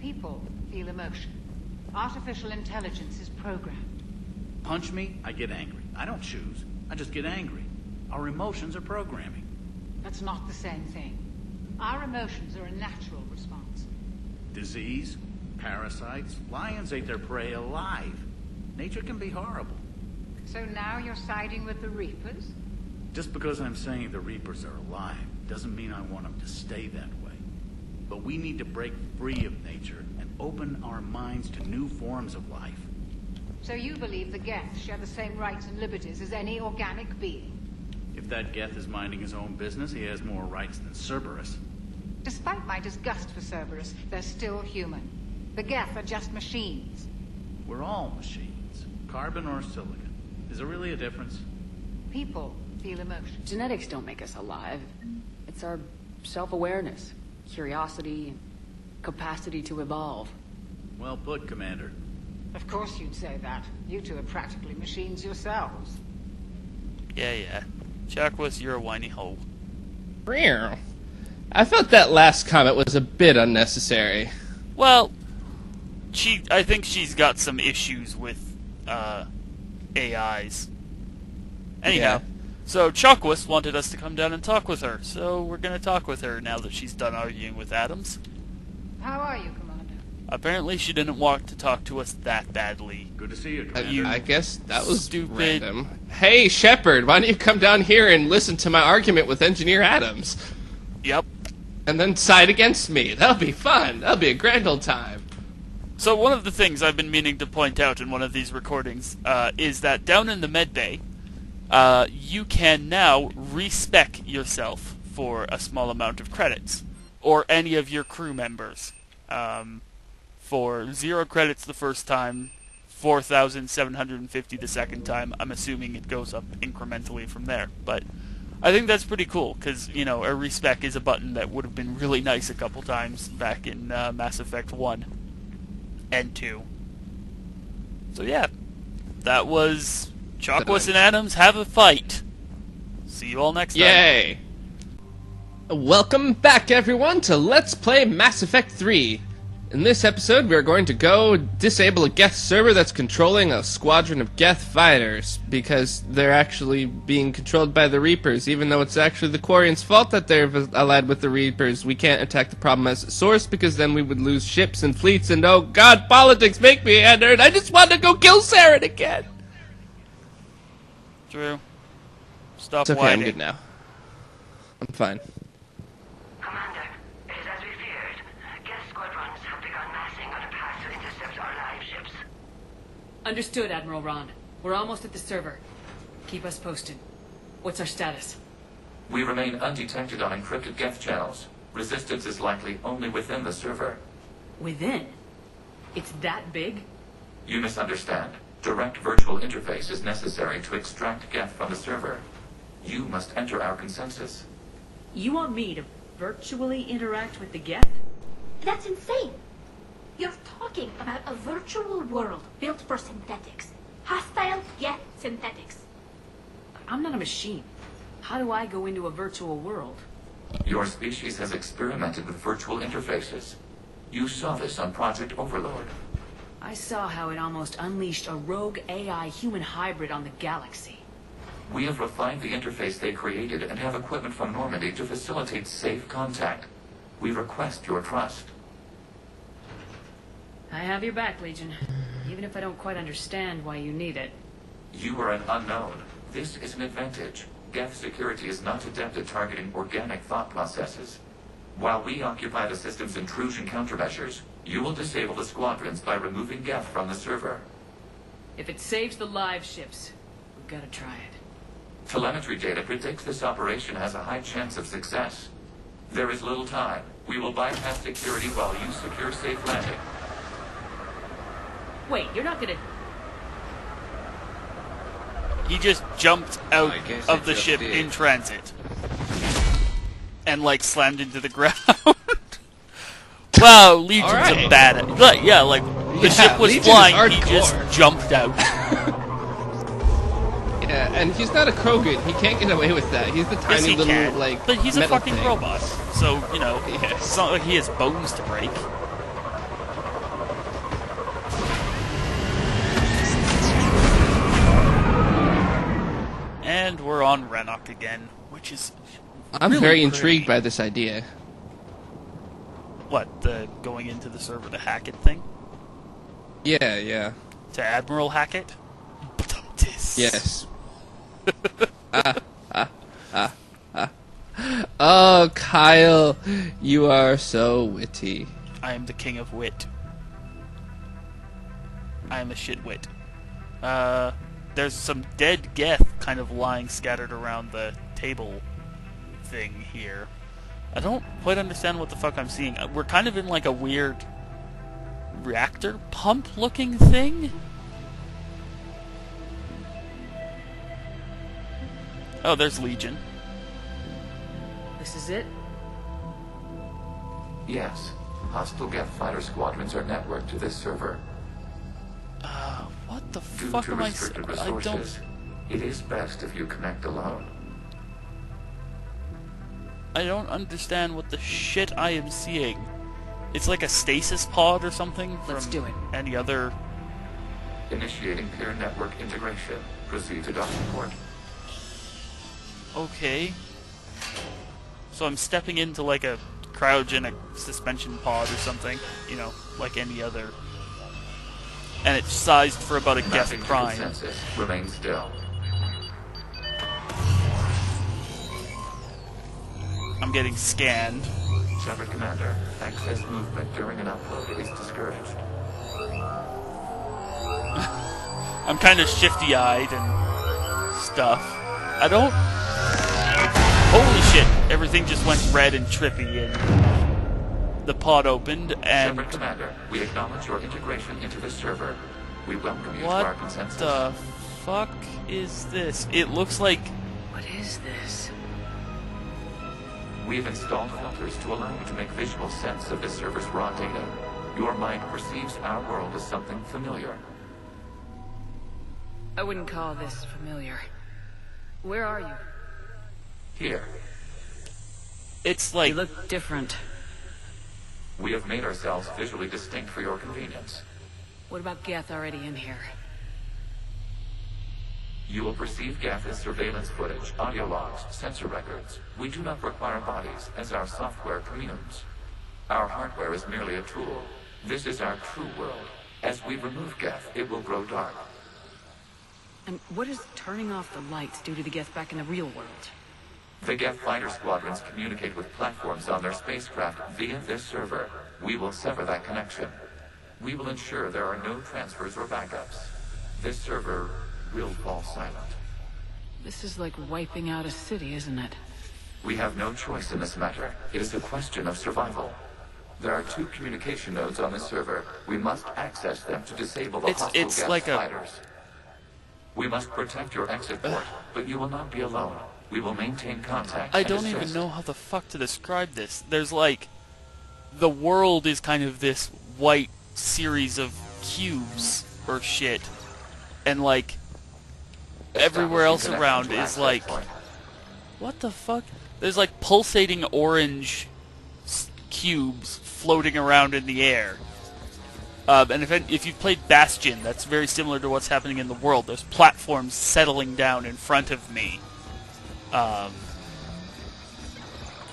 People feel emotion. Artificial intelligence is programmed. Punch me, I get angry. I don't choose. I just get angry. Our emotions are programming. That's not the same thing. Our emotions are a natural response. Disease, parasites, lions ate their prey alive. Nature can be horrible. So now you're siding with the Reapers? Just because I'm saying the Reapers are alive doesn't mean I want them to stay that way. But we need to break free of nature and open our minds to new forms of life. So you believe the Geth share the same rights and liberties as any organic being? If that Geth is minding his own business, he has more rights than Cerberus. Despite my disgust for Cerberus, they're still human. The Geth are just machines. We're all machines. Carbon or silicon. Is there really a difference? People feel emotion. Genetics don't make us alive. It's our self-awareness, curiosity, and capacity to evolve. Well put, Commander. Of course you'd say that. You two are practically machines yourselves. Yeah. Chakwas, you're a whiny hole. I felt that last comment was a bit unnecessary. Well, I think she's got some issues with AIs. Anyhow, so Chakwas wanted us to come down and talk with her, so we're going to talk with her now that she's done arguing with Adams. How are you, Commander? Apparently she didn't want to talk to us that badly. Good to see you, Commander. I guess that was stupid. random. Hey, Shepard, why don't you come down here and listen to my argument with Engineer Adams? Yep. And then side against me. That'll be fun. That'll be a grand old time. So one of the things I've been meaning to point out in one of these recordings is that down in the medbay, you can now respec yourself for a small amount of credits, or any of your crew members. For 0 credits the first time, 4,750 the second time. I'm assuming it goes up incrementally from there, but I think that's pretty cool, because, you know, a respec is a button that would have been really nice a couple times back in Mass Effect 1 and 2. So yeah, that was Chakwas and Adams Have a Fight. See you all next time. Yay! Welcome back, everyone, to Let's Play Mass Effect 3. In this episode, we are going to go disable a Geth server that's controlling a squadron of Geth fighters, because they're actually being controlled by the Reapers, even though it's actually the Quarians' fault that they're allied with the Reapers. We can't attack the problem as its source, because then we would lose ships and fleets, and oh god, politics make me a nerd. I just want to go kill Saren again! Drew, stop It's okay, whining. I'm good now. I'm fine. Commander, it is as we feared. Geth squadrons have begun massing on a path to intercept our live ships. Understood, Admiral Ron. We're almost at the server. Keep us posted. What's our status? We remain undetected on encrypted Geth channels. Resistance is likely only within the server. Within? It's that big? You misunderstand. Direct virtual interface is necessary to extract Geth from the server. You must enter our consensus. You want me to virtually interact with the Geth? That's insane. You're talking about a virtual world built for synthetics. Hostile yet synthetics. I'm not a machine. How do I go into a virtual world? Your species has experimented with virtual interfaces. You saw this on Project Overlord. I saw how it almost unleashed a rogue AI human hybrid on the galaxy. We have refined the interface they created and have equipment from Normandy to facilitate safe contact. We request your trust. I have your back, Legion. Even if I don't quite understand why you need it. You are an unknown. This is an advantage. Geth security is not adept at targeting organic thought processes. While we occupy the system's intrusion countermeasures, you will disable the squadrons by removing Geth from the server. If it saves the live ships, we've got to try it. Telemetry data predicts this operation has a high chance of success. There is little time. We will bypass security while you secure safe landing. Wait, you're not gonna... He just jumped out of the ship in transit. And, like, slammed into the ground. Wow, Legion's a bad... But, yeah, like, the ship was Legion flying, is he just jumped out. Yeah, and he's not a Krogan. He can't get away with that. He's the Yes, tiny he little, can. like, But he's a metal fucking thing. robot. So, you know, Yeah. it's not like he has bones to break. again, which is I'm really very pretty. intrigued by this idea. What, the going into the server to hack it thing? Yeah, yeah. To Admiral Hackett? Yes. Oh, Kyle, you are so witty. I am the king of wit. I am a shitwit. There's some dead Geth kind of lying scattered around the table thing here. I don't quite understand what the fuck I'm seeing. We're kind of in like a weird reactor pump looking thing? Oh, there's Legion. This is it? Yes. Hostile Geth fighter squadrons are networked to this server. What the Due fuck to am I restricted I don't... resources, it is best if you connect alone. I don't understand what the shit I am seeing. It's like a stasis pod or something from Let's do it. any other... Initiating peer network integration. Proceed to docking port. Okay. So I'm stepping into like a cryogenic suspension pod or something, you know, like any other. And it's sized for about a Geth Mapping to prime. consensus. Remain still. I'm getting scanned. Shepard Commander, access movement during an upload is discouraged. I'm kind of shifty-eyed and stuff. I don't... Holy shit! Everything just went red and trippy and the pod opened and... Shepard Commander, we acknowledge your integration into the server. We welcome you to What our consensus. the fuck is this? It looks like... What is this? We've installed filters to allow you to make visual sense of this server's raw data. Your mind perceives our world as something familiar. I wouldn't call this familiar. Where are you? Here, It's like... You look different. we have made ourselves visually distinct for your convenience. What about Geth already in here? You will perceive Geth as surveillance footage, audio logs, sensor records. We do not require bodies, as our software communes. Our hardware is merely a tool. This is our true world. As we remove Geth, it will grow dark. And what does turning off the lights do to the Geth back in the real world? The Geth fighter squadrons communicate with platforms on their spacecraft via this server. We will sever that connection. We will ensure there are no transfers or backups. This server will fall silent. This is like wiping out a city, isn't it? We have no choice in this matter. It is a question of survival. There are 2 communication nodes on this server. We must access them to disable the hostile it's Geth like a- fighters. We must protect your exit port, but you will not be alone. We will maintain contact. I and don't even assist. know how the fuck to describe this. There's like... The world is kind of this white series of cubes or shit. And like... Everywhere else Establishing around connection to is access like... point. What the fuck? There's like pulsating orange cubes floating around in the air. And if you've played Bastion, that's very similar to what's happening in the world. There's platforms settling down in front of me.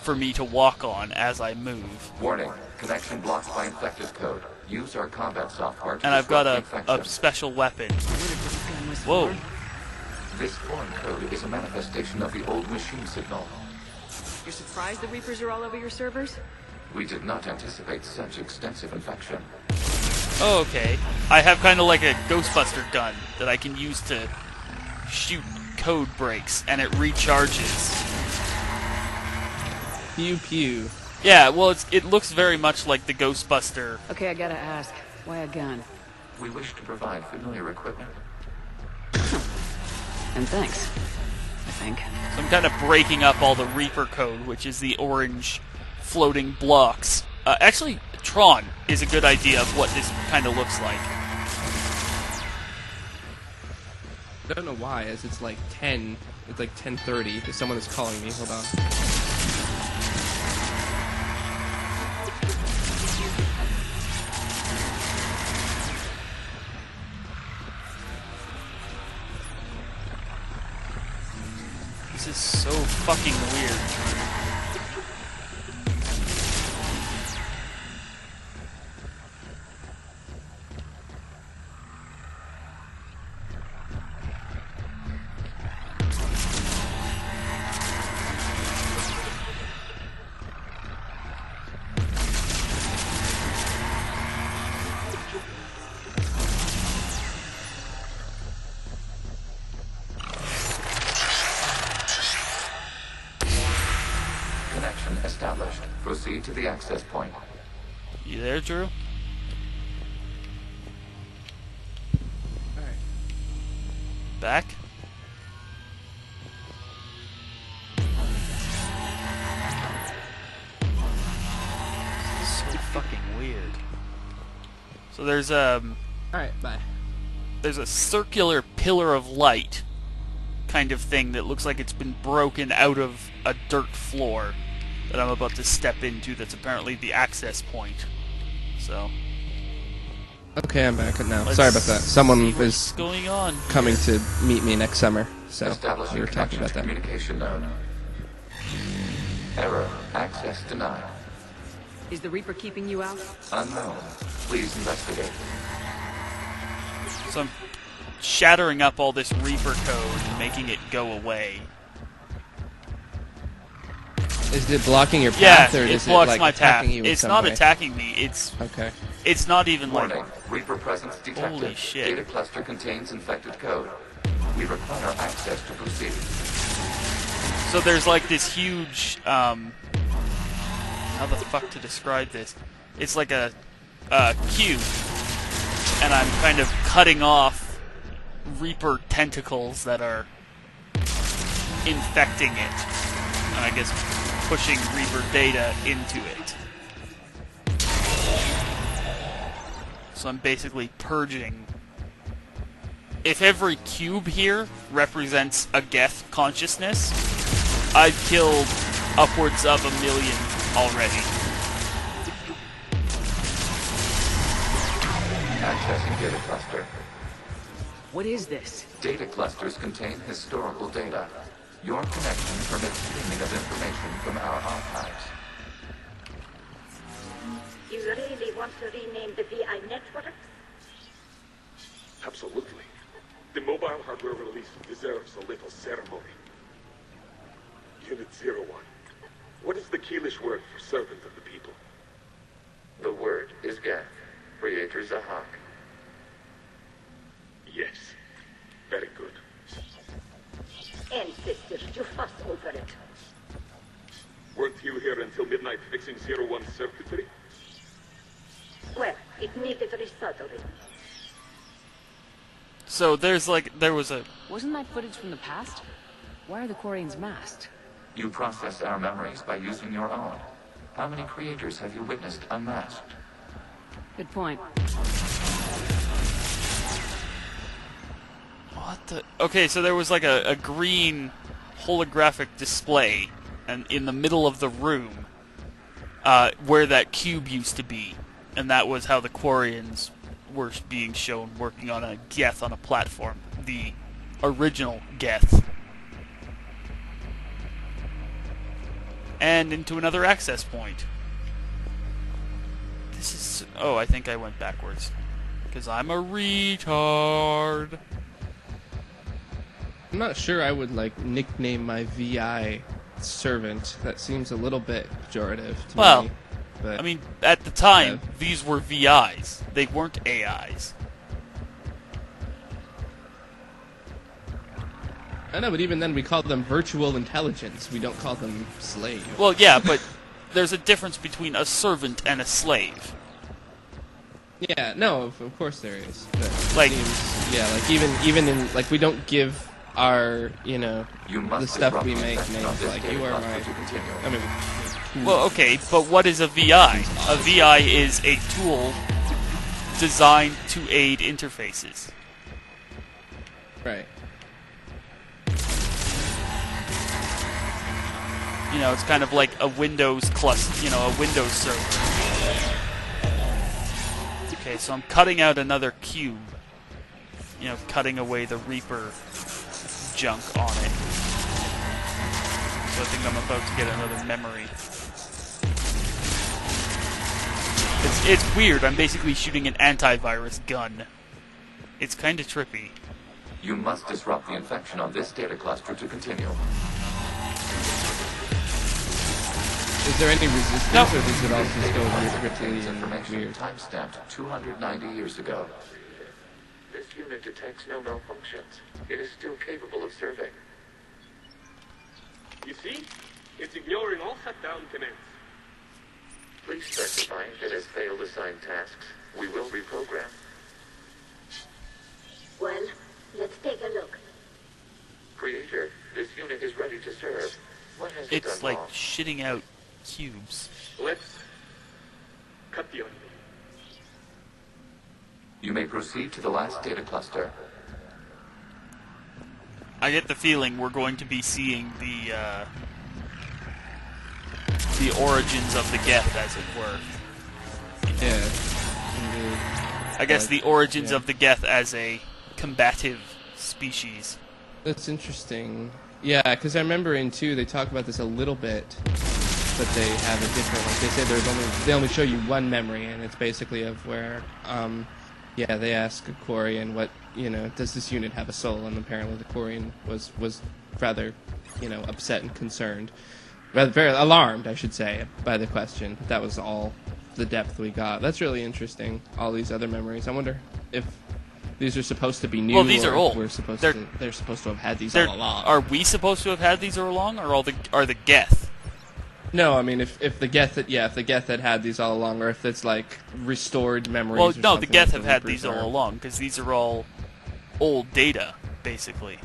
For me to walk on as I move. Warning. Connection blocked by infected code. Use our combat software to And I've got disrupt the a infection. special weapon. What did this gun was Whoa. for? This foreign code is a manifestation of the old machine signal. You're surprised the Reapers are all over your servers? We did not anticipate such extensive infection. Oh, okay. I have kind of like a Ghostbuster gun that I can use to shoot code breaks, and it recharges. Pew pew. Yeah, well, it looks very much like the Ghostbuster. Okay, I gotta ask. Why a gun? We wish to provide familiar equipment. And thanks. I think. So I'm kind of breaking up all the Reaper code, which is the orange floating blocks. Actually, Tron is a good idea of what this kind of looks like. I don't know why, as it's like 10. It's like 10:30. If someone is calling me. Hold on. This is so fucking weird. Connection established. Proceed to the access point. You there, Drew? Alright. Back? This is so fucking weird. So there's Alright, bye. there's a circular pillar of light kind of thing that looks like it's been broken out of a dirt floor that I'm about to step into that's apparently the access point. So, Okay, I'm back now. let's Sorry about that. Someone see what's is going on. coming to meet me next summer, so Establishing we were talking connection about to that. communication node. Error. Access denied. Is the Reaper keeping you out? Unknown. Please investigate. So I'm shattering up all this Reaper code and making it go away. Is it blocking your Yeah, path, or it is blocks it like my path. attacking you in It's some not way? attacking me. It's not even like. Warning. Reaper presence detected. Holy shit. Data cluster contains infected code. We require access to proceed. So there's like this huge, how the fuck to describe this? It's like a cube, and I'm kind of cutting off Reaper tentacles that are infecting it, and I guess pushing Reaper data into it. So I'm basically purging. If every cube here represents a Geth consciousness, I've killed upwards of 1 million already. Accessing data cluster. What is this? Data clusters contain historical data. Your connection permits streaming of information from our archives. You really want to rename the VI network? Absolutely. The mobile hardware release deserves a little ceremony. Unit 01. What is the Keelish word for servant of the people? The word is Geth. Creator Zahak. Yes. Very good. Ancestors, you fuss over it. Weren't you here until midnight fixing 01's circuitry? Well, it needed resoldering. So there was a. Wasn't that footage from the past? Why are the Quarians masked? You process our memories by using your own. How many creators have you witnessed unmasked? Good point. What the? Okay, so there was like a green holographic display, and in the middle of the room, where that cube used to be, and that was how the Quarians were being shown working on a Geth on a platform, the original Geth, and into another access point. This is. Oh, I think I went backwards because I'm a retard. I'm not sure I would like nickname my VI servant. That seems a little bit pejorative to Well, me. But I mean, at the time, Yeah. these were VIs. They weren't AIs. I know, but even then we call them virtual intelligence. We don't call them slave. Well, yeah, but there's a difference between a servant and a slave. Yeah, no, of course there is. But it Like- seems, yeah, like even in like we don't give our You the must stuff disrupt we the make effect of names this like data you are cluster my. to continue. I mean, Well, okay, but what is a VI? A VI is a tool designed to aid interfaces. right. You know, it's kind of like a Windows cluster, a Windows server. Okay, so I'm cutting out another cube. Cutting away the Reaper junk on it. so I think I'm about to get another memory. It's weird. I'm basically shooting an antivirus gun. It's kind of trippy. You must disrupt the infection on this data cluster to continue. Is there any resistance, No. or does it all just go Contains ripply and information weird? timestamped 290 years ago. This unit detects no malfunctions. It is still capable of serving. You see? It's ignoring all shutdown commands. Please specify if it has failed assigned tasks. We will reprogram. Well, let's take a look. Creator, this unit is ready to serve. What has it It's done like wrong? shitting out cubes. Let's cut the onion. You may proceed to the last data cluster. I get the feeling we're going to be seeing the origins of the Geth, as it were. Yeah. Indeed. I guess the origins yeah. of the Geth as a combative species. That's interesting. Yeah, because I remember in 2 they talk about this a little bit, but they have a different. Like they say, they only show you one memory, and it's basically of where, they ask a Quarian what does this unit have a soul, and apparently the Quarian was rather, upset and concerned, rather very alarmed, I should say, by the question. But that was all the depth we got. That's really interesting. All these other memories. I wonder if these are supposed to be new. Well, these or are old. They're supposed to have had these They're- all along. Are we supposed to have had these all along, or are the Geth? No, I mean if the Geth had these all along, or if it's like restored memories. Well, or no, the something Geth like have had Reapers these all are. along, because these are all old data, basically.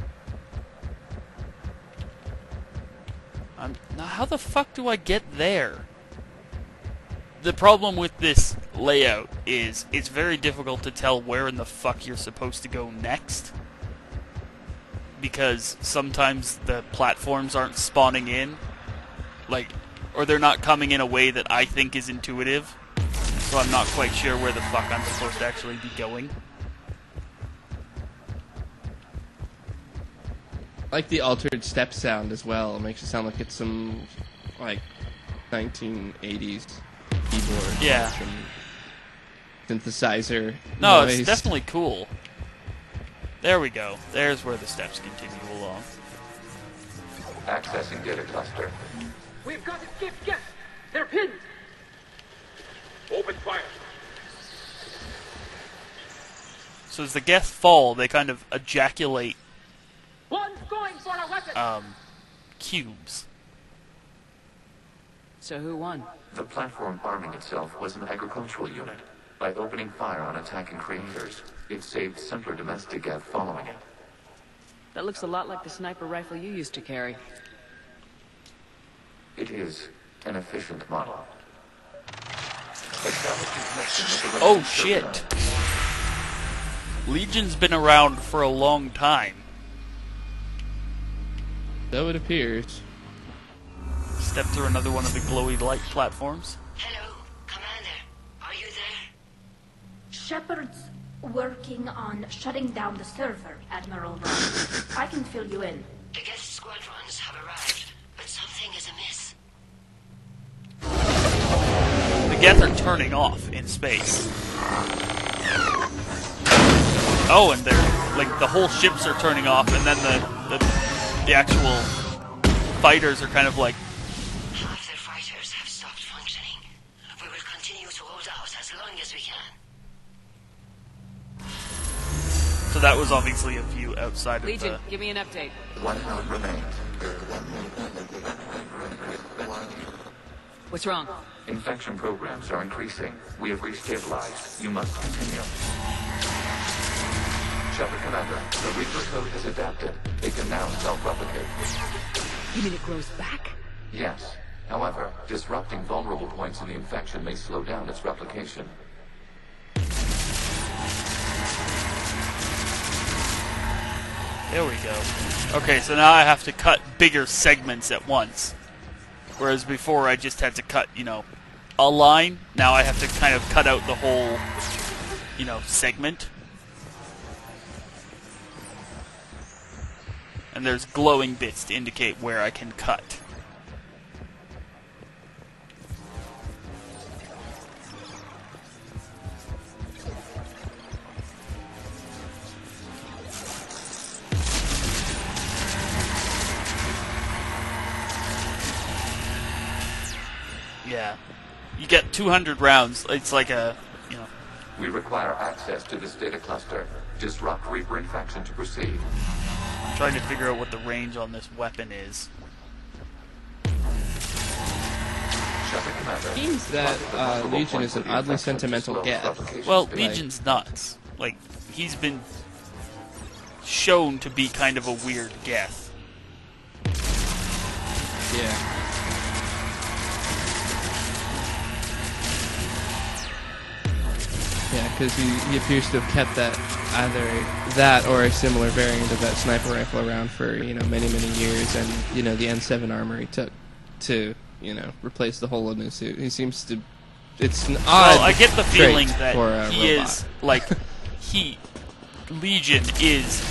Now, how the fuck do I get there? The problem with this layout is it's very difficult to tell where in the fuck you're supposed to go next. Because sometimes the platforms aren't spawning in, or they're not coming in a way that I think is intuitive. So I'm not quite sure where the fuck I'm supposed to actually be going. I like the altered step sound as well. It makes it sound like it's some 1980s keyboard. Yeah. From synthesizer. No, noise. it's definitely cool. There we go. There's where the steps continue along. Accessing data cluster. We've got escaped guests. They're pinned. Open fire. So as the Geth fall, they kind of ejaculate One's going for a weapon. cubes. So who won? The platform arming itself was an agricultural unit. By opening fire on attacking creators, it saved simpler domestic Geth following it. That looks a lot like the sniper rifle you used to carry. It is an efficient model. Establishing connection with the Oh remaining shit! server. Legion's been around for a long time. So it appears. Step through another one of the glowy light platforms. Hello, Commander. Are you there? Shepard's working on shutting down the server, Admiral Brown. I can fill you in. The guest squadrons have arrived, but something is amiss. The Geth are turning off in space. Oh, and they're the whole ships are turning off, and then the actual fighters are kind of like. Half their fighters have stopped functioning. We will continue to hold out as long as we can. So that was obviously a view outside Legion, of give me an update. 1 node remains. What's wrong? Infection programs are increasing. We have restabilized. You must continue. Shepard Commander, the Reaper code has adapted. It can now self-replicate. You mean it grows back? Yes. However, disrupting vulnerable points in the infection may slow down its replication. There we go. Okay, so now I have to cut bigger segments at once. Whereas before I just had to cut, a line. Now I have to kind of cut out the whole, segment. And there's glowing bits to indicate where I can cut. You get 200 rounds. It's like a, you know. We require access to this data cluster. Disrupt Reaper infection to proceed. I'm trying to figure out what the range on this weapon is. Seems that Legion is an oddly sentimental Geth. Well, Legion's nuts. Like, he's been shown to be kind of a weird Geth. Yeah. Yeah, because he appears to have kept that, either that or a similar variant of that sniper rifle around for, you know, many, many years, and, you know, the N7 armor he took to, you know, replace the hole in his suit. He seems to... It's an odd Well, I get the feeling trait that for a he robot. is, like, Legion is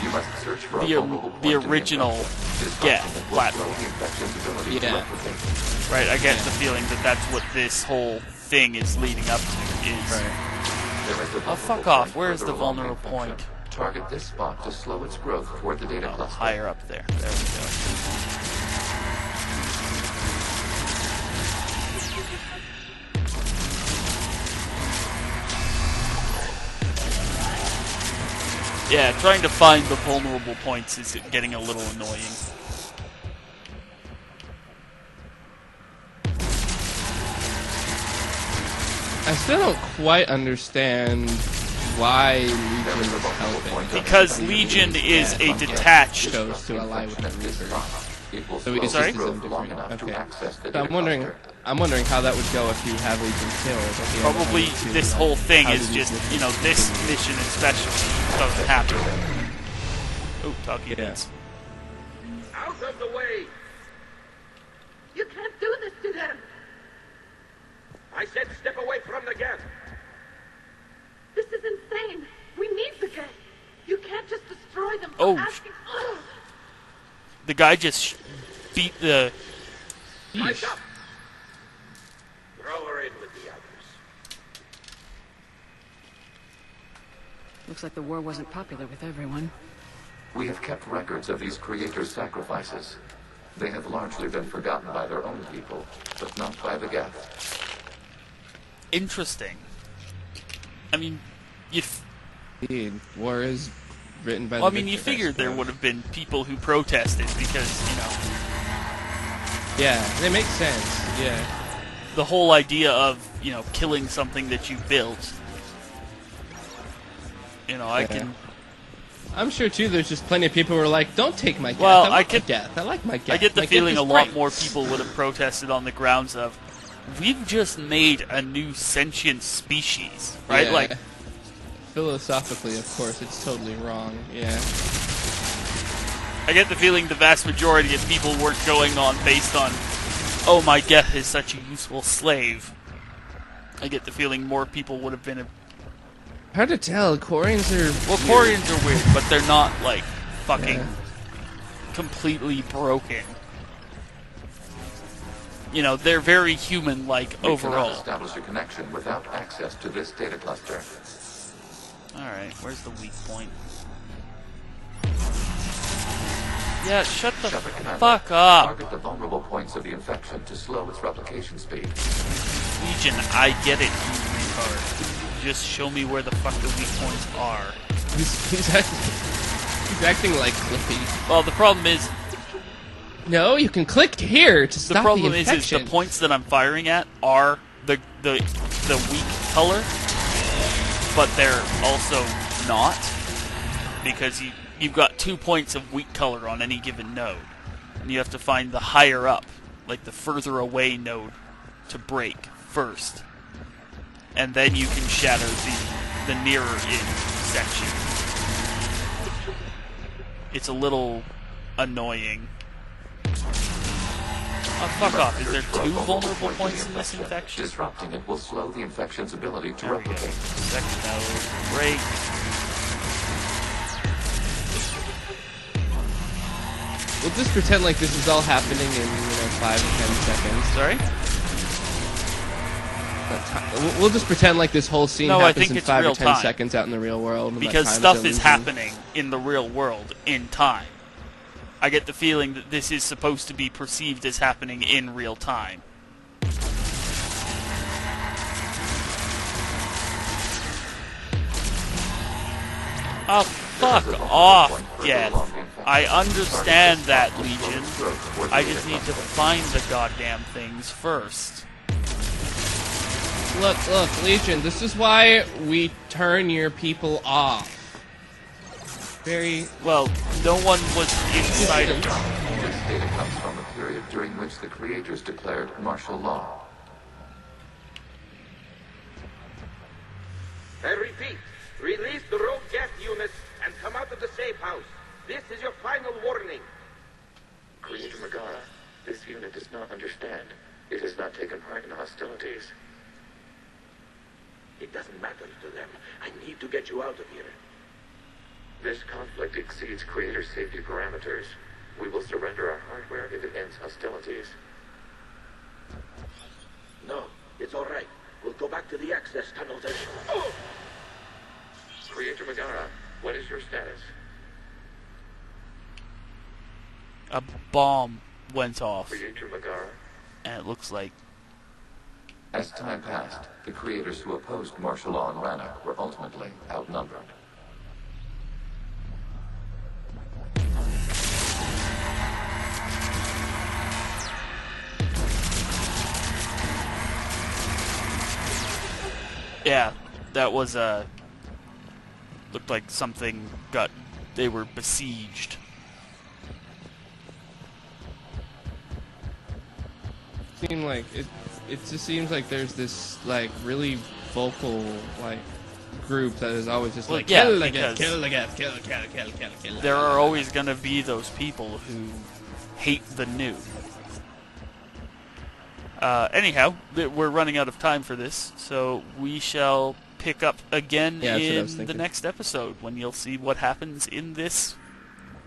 You must search for the original Geth platform. Yeah. Right, I get the feeling that that's what this whole thing is leading up to, is... Oh, fuck off. Where's the vulnerable point? Target this spot to slow its growth toward the data cluster. Higher up there. There we go. Yeah, trying to find the vulnerable points is getting a little annoying. I still don't quite understand why Legion is helping. Because Legion is a detached... Chose to ally with the Reaper. So it's Sorry? just his own different. Okay. So I'm wondering how that would go if you have Legion killed. At the end Probably to, this whole thing how is do just, these you know, this mission especially doesn't happen. Oh, talkie bits. Out of the way! You can't do this to them! I said step away from the gap! This is insane. We need the Geth. You can't just destroy them. Oh, Asking... the guy just beat the... Eyes up! Throw her in with the others. Looks like the war wasn't popular with everyone. We have kept records of these creators' sacrifices. They have largely been forgotten by their own people, but not by the Geth. Interesting. I mean, Indeed. War is written by well, I the mean, you victor, I figured there suppose. would have been people who protested because, you know... Yeah, it makes sense, yeah. The whole idea of, you know, killing something that you built. You know, I can... I'm sure, too, there's just plenty of people who are like, don't take my Geth. Well, I like my Geth. I like my Geth. I get the My Geth feeling is a lot great." more people would have protested on the grounds of, we've just made a new sentient species, right? Yeah. Like, philosophically, of course, it's totally wrong, yeah. I get the feeling the vast majority of people weren't going on based on, oh, my Geth is such a useful slave. I get the feeling more people would have been... Hard to tell. Quarians are Well, weird. Quarians are weird, but they're not, like, fucking completely broken. You know, they're very human-like We overall. cannot establish a connection without access to this data cluster. Alright, where's the weak point? Yeah, shut the Commander. fuck up! Target the vulnerable points of the infection to slow its replication speed. Legion, I get it, you retard. Just show me where the fuck the weak points are. He's acting like Clippy. Well, the problem is, No, you can click here to the stop problem the is infection. the points that I'm firing at are the weak color, but they're also not, because you've got 2 points of weak color on any given node, and you have to find the higher up, like the further away node, to break first, and then you can shatter the nearer in section. It's a little annoying. Oh, fuck off. Is there 2 vulnerable points in this infection? Disrupting it will slow the infection's ability to There we go. replicate. Second node. Break. We'll just pretend like this is all happening in, 5 or 10 seconds. Sorry? We'll just pretend like this whole scene No, I happens think in it's 5 or real 10 time. seconds out in the real world. and that Because time stuff is illusion. happening in the real world in time. I get the feeling that this is supposed to be perceived as happening in real time. Oh, fuck off, Geth. I understand that, Legion. I just need to find the goddamn things first. Look, Legion, this is why we turn your people off. Very... Well, no one was inside of it. This data comes from a period during which the creators declared martial law. I repeat, release the rogue Geth units and come out of the safe house. This is your final warning. Creator Megara, this unit does not understand. It has not taken part in hostilities. It doesn't matter to them. I need to get you out of here. This conflict exceeds Creator safety parameters. We will surrender our hardware if it ends hostilities. No, it's all right. We'll go back to the access tunnels and... Oh! Creator Megara, what is your status? A bomb went off, Creator Megara? and it looks like... As time passed, the creators who opposed martial law in Rannoch were ultimately outnumbered. Yeah, that was, looked like something got... They were besieged. Seem like it just seems like there's this like really vocal like group that is always just Well, like yeah, kill the because Geth, kill the Geth, kill. There are always going to be those people who hate the new. Anyhow, we're running out of time for this, so we shall pick up again in the next episode when you'll see what happens in this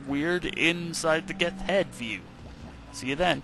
weird inside the Geth head view. See you then.